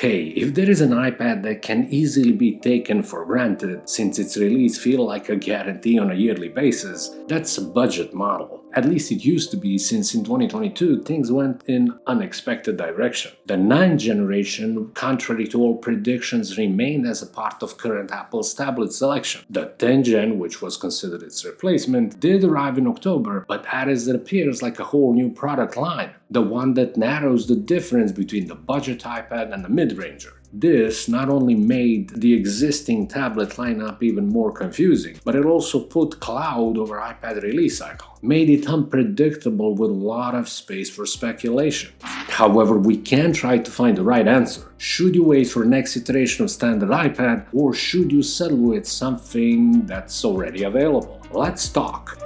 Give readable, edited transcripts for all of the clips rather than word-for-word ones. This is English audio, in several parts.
Hey, if there is an iPad that can easily be taken for granted since its release feels like a guarantee on a yearly basis, that's a budget model. At least it used to be, since in 2022 things went in unexpected direction. The 9th generation, contrary to all predictions, remained as a part of current Apple's tablet selection. The 10th gen, which was considered its replacement, did arrive in October, but as it appears like a whole new product line, the one that narrows the difference between the budget iPad and the mid-ranger. This not only made the existing tablet lineup even more confusing, but it also put cloud over iPad release cycle, made it unpredictable with a lot of space for speculation. However, we can try to find the right answer. Should you wait for next iteration of standard iPad, or should you settle with something that's already available? Let's talk.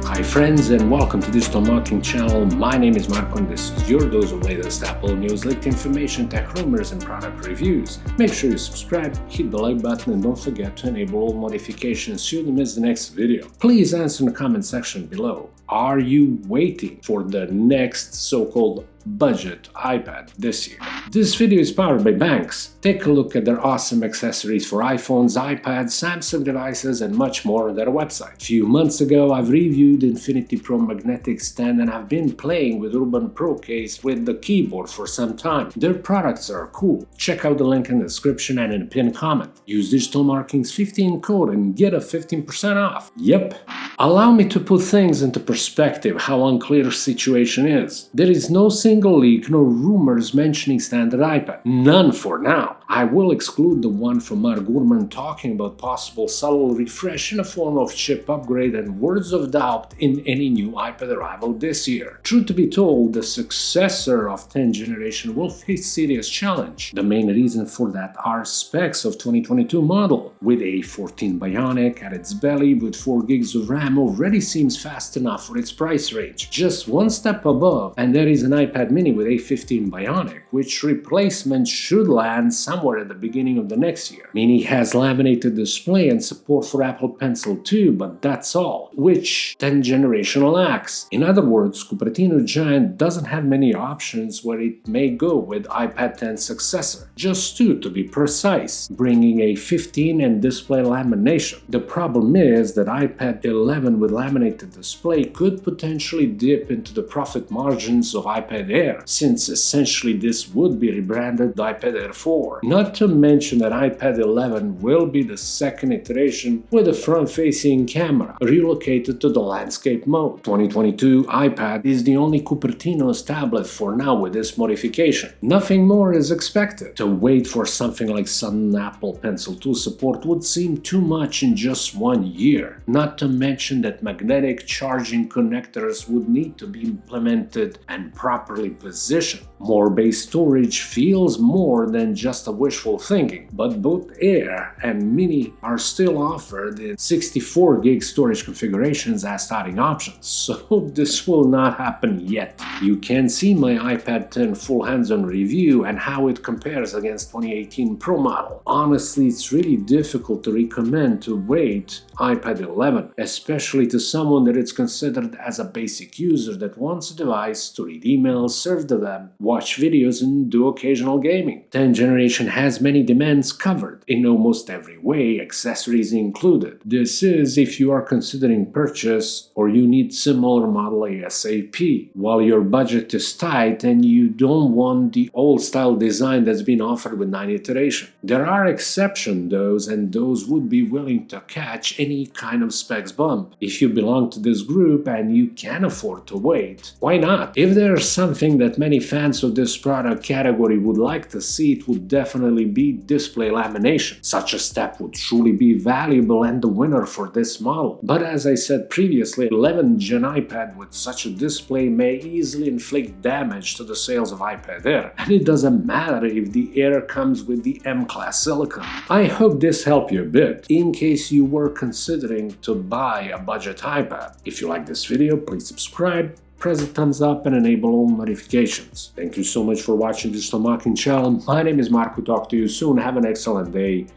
Hi friends, and welcome to Digital Marketing channel. My name is Marko and this is your dose of latest Apple news, leaked information, tech rumors and product reviews. Make sure you subscribe, hit the like button and don't forget to enable all notifications so you don't miss the next video. Please answer in the comment section below. Are you waiting for the next so-called budget iPad this year? This video is powered by Benks. Take a look at their awesome accessories for iPhones, iPads, Samsung devices and much more on their website. A few months ago I've reviewed Infinity Pro magnetic stand and I've been playing with Urban Pro case with the keyboard for some time. Their products are cool. Check out the link in the description and in the pinned comment. Use Digital Marketing's 15 code and get a 15% off. Yep. Allow me to put things into perspective how unclear the situation is. There is no single leak, no rumors mentioning standard iPad. None for now. I will exclude the one from Mark Gurman talking about possible subtle refresh in a form of chip upgrade and words of doubt in any new iPad arrival this year. Truth to be told, the successor of 10th generation will face serious challenge. The main reason for that are specs of 2022 model. With a 14 Bionic at its belly with 4 gigs of RAM already seems fast enough for its price range. Just one step above and there is an iPad mini with a 15 Bionic, which replacement should land somewhere at the beginning of the next year. Mini has laminated display and support for Apple Pencil too, but that's all, which 10th generation lacks. In other words, Cupertino Giant doesn't have many options where it may go with iPad 10 successor. Just 2 to be precise, bringing a 15 and display lamination. The problem is that iPad 11 with laminated display could potentially dip into the profit margins of iPad Air, since essentially this would be rebranded iPad Air 4. Not to mention that iPad 11 will be the second iteration with a front-facing camera, relocated to the landscape mode. 2022 iPad is the only Cupertino's tablet for now with this modification. Nothing more is expected. To wait for something like sudden Apple Pencil 2 support would seem too much in just 1 year. Not to mention that magnetic charging connectors would need to be implemented and properly positioned. More base storage feels more than just a wishful thinking, but both Air and Mini are still offered in 64 gig storage configurations as starting options, so this will not happen yet. You can see my iPad 10 full hands-on review and how it compares against 2018 Pro model. Honestly, it's really difficult to recommend to wait iPad 11, especially to someone that is considered as a basic user that wants a device to read emails, surf the web, watch videos and do occasional gaming. 10th generation has many demands covered in almost every way, accessories included. This is if you are considering purchase or you need similar model ASAP, while your budget is tight and you don't want the old style design that's been offered with 9 iteration. There are exceptions though, and those would be willing to catch any kind of specs bump. If you belong to this group and you can afford to wait, why not? If there's something that many fans of this product category would like to see, it would definitely be display lamination. Such a step would truly be valuable and the winner for this model. But as I said previously, 11th gen iPad with such a display may easily inflict damage to the sales of iPad Air, and it doesn't matter if the Air comes with the M-class silicon. I hope this helped you a bit, in case you were considering to buy a budget iPad. If you like this video, please subscribe, press the thumbs up and enable all notifications. Thank you so much for watching Digital Marketing channel. My name is Marko. Talk to you soon. Have an excellent day.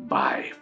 Bye.